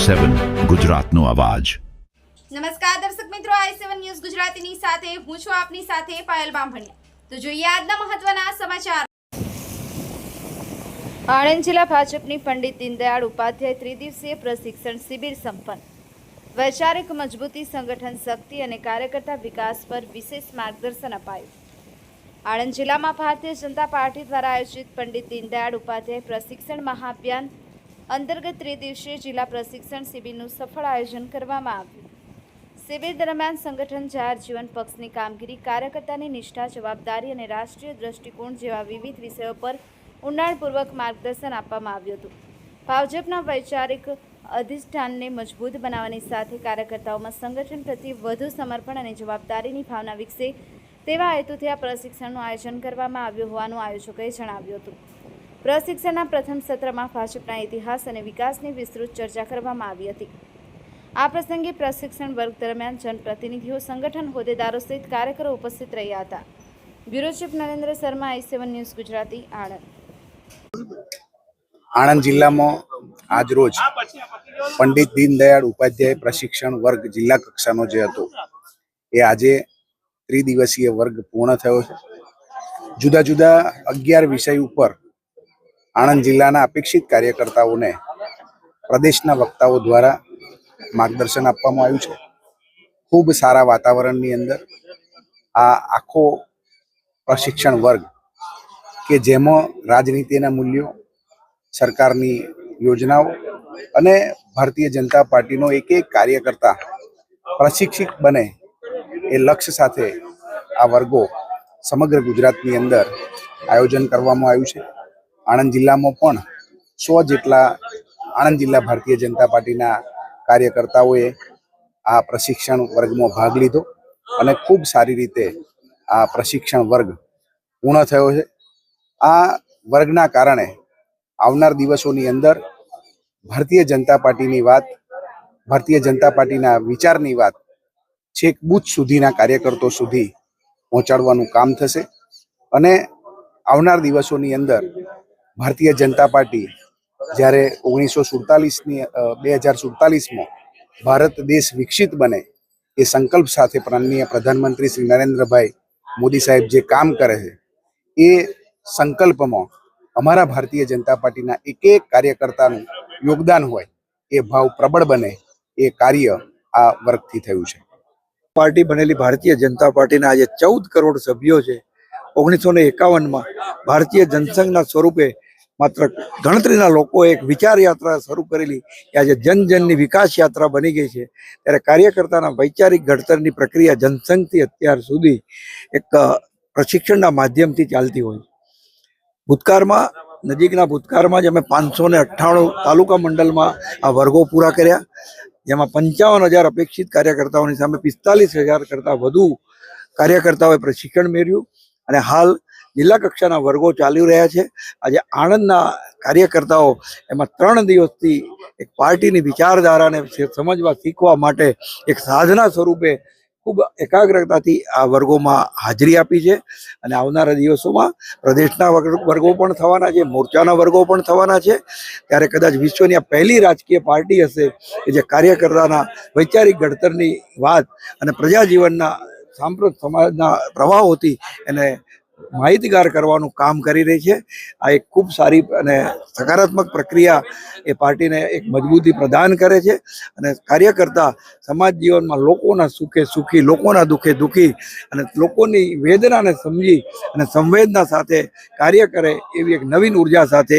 i7 ગુજરાતનો અવાજ। નમસ્કાર દર્શક મિત્રો, i7 ન્યૂઝ ગુજરાતીની સાથે હું છું આપની સાથે પાયલ બામભણિયા। તો જોઈએ આજના મહત્વના સમાચાર। આણંદ જિલ્લા ભાજપની પંડિત દીનદયાળ ઉપાધ્યાય ત્રિદિવસીય પ્રશિક્ષણ શિબિર સંપન્ન। વૈચારિક મજબૂતી, સંગઠન શક્તિ અને કાર્યકર્તા વિકાસ પર વિશેષ માર્ગદર્શન અપાયું। આણંદ જિલ્લામાં ભારતીય જનતા પાર્ટી દ્વારા આયોજિત પંડિત દીનદયાળ ઉપાધ્યાય પ્રશિક્ષણ મહાઅભિયાન અંતર્ગત ત્રિદિવસીય જિલ્લા પ્રશિક્ષણ શિબિરનું સફળ આયોજન કરવામાં આવ્યું। શિબિર દરમિયાન સંગઠન, જાહેર જીવન, પક્ષની કામગીરી, કાર્યકર્તાની નિષ્ઠા, જવાબદારી અને રાષ્ટ્રીય દ્રષ્ટિકોણ જેવા વિવિધ વિષયો પર ઊંડાણપૂર્વક માર્ગદર્શન આપવામાં આવ્યું હતું। ભાજપના વૈચારિક અધિષ્ઠાનને મજબૂત બનાવવાની સાથે કાર્યકર્તાઓમાં સંગઠન પ્રત્યે વધુ સમર્પણ અને જવાબદારીની ભાવના વિકસે તેવા હેતુથી આ પ્રશિક્ષણનું આયોજન કરવામાં આવ્યું હોવાનું આયોજકોએ જણાવ્યું હતું। પ્રશિક્ષણના પ્રથમ સત્રમાં ભાજપના ઇતિહાસ અને વિકાસની વિસ્તૃત ચર્ચા કરવામાં આવી હતી। આ પ્રસંગે પ્રશિક્ષણ વર્ગ દરમિયાન જનપ્રતિનિધિઓ, સંગઠન હોદ્દેદારો સહિત કાર્યકરો ઉપસ્થિત રહ્યા હતા। Bureau chief Narendra Sharma, i7 news Gujarati, Anand. Anand જિલ્લામાં આજરોજ પંડિત દીનદયાળ ઉપાધ્યાય પ્રશિક્ષણ વર્ગ જિલ્લા કક્ષાનો જે હતો એ આજે ત્રિદિવસીય વર્ગ પૂર્ણ થયો છે। જુદા જુદા 11 વિષય ઉપર આણંદ જિલ્લાના અપેક્ષિત કાર્યકર્તાઓને પ્રદેશના વક્તાઓ દ્વારા માર્ગદર્શન આપવામાં આવ્યું છે। ખૂબ સારા વાતાવરણની અંદર આ આખો પ્રશિક્ષણ વર્ગ કે જેમાં રાજનીતિના મૂલ્યો, સરકારની યોજનાઓ અને ભારતીય જનતા પાર્ટીનો એક એક કાર્યકર્તા પ્રશિક્ષિત બને એ લક્ષ્ય સાથે આ વર્ગો સમગ્ર ગુજરાતની અંદર આયોજન કરવામાં આવ્યું છે। આણંદ જિલ્લામાં પણ 100 જેટલા આણંદ જિલ્લા ભારતીય જનતા પાર્ટીના કાર્યકર્તાઓએ આ પ્રશિક્ષણ વર્ગમાં ભાગ લીધો અને ખૂબ સારી રીતે આ પ્રશિક્ષણ વર્ગ પૂર્ણ થયો છે। આ વર્ગના કારણે આવનાર દિવસોની અંદર ભારતીય જનતા પાર્ટીની વાત, ભારતીય જનતા પાર્ટીના વિચારની વાત છેક બૂથ સુધીના કાર્યકર્તાઓ સુધી પહોંચાડવાનું કામ થશે અને આવનાર દિવસોની અંદર ભારતીય જનતા પાર્ટી જ્યારે 2047માં ભારત દેશ વિકસિત બને એ સંકલ્પ સાથે માનનીય પ્રધાનમંત્રી શ્રી નરેન્દ્રભાઈ મોદી સાહેબ જે કામ કરે છે એ સંકલ્પમાં અમારા ભારતીય જનતા પાર્ટીના એક એક કાર્યકર્તાનું યોગદાન હોય એ ભાવ પ્રબળ બને એ કાર્ય આ વર્ગથી થયું છે। પાર્ટી બનેલી ભારતીય જનતા પાર્ટીના આજે 14 કરોડ સભ્યો છે। 1951માં ભારતીય જનસંઘના સ્વરૂપે માત્ર ગણતરીના લોકોએ એક વિચાર યાત્રા શરૂ કરેલી કે આજે જનજનની વિકાસ યાત્રા બની ગઈ છે। ત્યારે કાર્યકર્તાના વૈચારિક ઘડતરની પ્રક્રિયા જનસંઘથી અત્યાર સુધી એક પ્રશિક્ષણના માધ્યમથી ચાલતી હોય છે। ભૂતકાળમાં, નજીકના ભૂતકાળમાં જ અમે 598 તાલુકા મંડળમાં આ વર્ગો પૂરા કર્યા, જેમાં 55,000 અપેક્ષિત કાર્યકર્તાઓની સામે 45,000 કરતાં વધુ કાર્યકર્તાઓએ પ્રશિક્ષણ મેળવ્યું અને હાલ જિલ્લા કક્ષાના વર્ગો ચાલી રહ્યા છે। આજે આણંદના કાર્યકર્તાઓ એમાં 3 દિવસથી એક પાર્ટીની વિચારધારાને સમજવા, શીખવા માટે એક સાધના સ્વરૂપે ખૂબ એકાગ્રતાથી આ વર્ગોમાં હાજરી આપી છે અને આવનારા દિવસોમાં પ્રદેશના વર્ગો પણ થવાના છે, મોરચાના વર્ગો પણ થવાના છે। ત્યારે કદાચ વિશ્વની આ પહેલી રાજકીય પાર્ટી હશે કે જે કાર્યકર્તાના વૈચારિક ઘડતરની વાત અને પ્રજાજીવનના સાંપ્રત સમાજના પ્રવાહોથી એને માહિતગાર કરવાનું કામ કરી રહી છે। આ એક ખૂબ સારી અને સકારાત્મક પ્રક્રિયા એ પાર્ટીને એક મજબૂતી પ્રદાન કરે છે અને કાર્યકર્તા સમાજ જીવનમાં લોકોના સુખે સુખી, લોકોના દુઃખે દુઃખી અને લોકોની વેદનાને સમજી અને સંવેદના સાથે કાર્ય કરે એવી એક નવીન ઉર્જા સાથે